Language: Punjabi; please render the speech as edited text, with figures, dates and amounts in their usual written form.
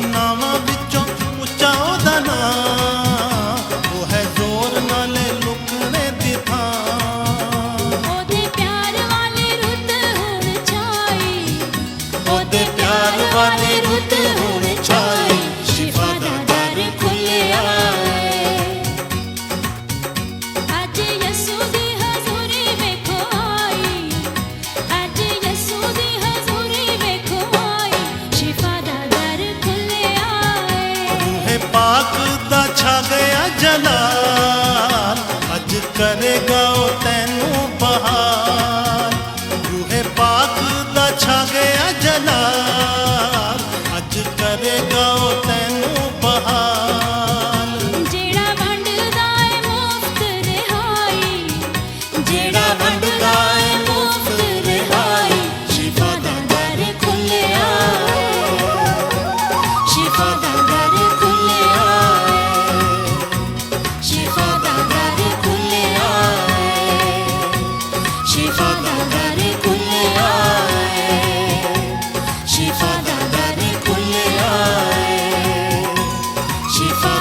ਨਾਵਾਂ ਵਿੱਚੋਂ ਉੱਚਾ ਉਹਦਾ ਨਾਂ, ਉਹ ਹੈ ਜ਼ੋਰ ਨਾਲੇ ਲੁਕਣੇ ਦੀ ਥਾਂ। ਉਹਦੇ ਪਿਆਰ ਵਾਲੀ ਰੁੱਤ ਹੁਣ ਛਾਈ, ਉਹਦੇ ਪਿਆਰ ਵਾਲੀ ਰੁੱਤ ਹੁਣ ਛਾਈ, ਸ਼ਿਫਾ ਦਾ ਦਰ ਖੁੱਲਿਆ ਏ। ਅੱਜ ਯਿਸੂ ਦੀ ਹਜ਼ੂਰੀ ਵੇਖੋ ਆਈ, ਅੱਜ ਯਿਸੂ ਦੀ ਹਜ਼ੂਰੀ ਵੇਖੋ ਆਈ, ਸ਼ਿਫਾ ਦਾ ਦਰ ਖੁੱਲਿਆ ਏ। ਰੂਹੇ ਪਾਕ ਦਾ ਛਾ ਗਿਆ ਜਲਾਲ, ਅੱਜ ਕਰੇਗਾ ਉਹ ਤੈਨੂੰ ਬਹਾਲ। ਰੂਹੇ ਪਾਕ ਦਾ ਛਾ ਗਿਆ ਜਲਾਲ, ਅੱਜ ਕਰੇਗਾ ਉਹ ਤੈਨੂੰ ਬਹਾਲ। ਜਿਹੜਾ ਵੰਡਦਾ ਏ ਮੁਫਤ ਰਿਹਾਈ, ਜਿਹੜਾ ਵੰਡਦਾ ਏ ਮੁਫਤ ਰਿਹਾਈ, ਸ਼ਿਫਾ ਦਾ ਦਰ ਖੁੱਲਿਆ ਏ। ਸ਼ਿਫਾ ਦਾ ਦਰ ਖੁੱਲਿਆ ਏ, ਸ਼ਿਫਾ ਦਾ ਦਰ ਖੁੱਲਿਆ ਏ, ਸ਼ਿਫਾ ਦਾ ਦਰ ਖੁੱਲਿਆ ਏ, ਸ਼ਿਫਾ ਦਾ ਦਰ ਖੁੱਲਿਆ ਏ, ਸ਼ਿਫਾ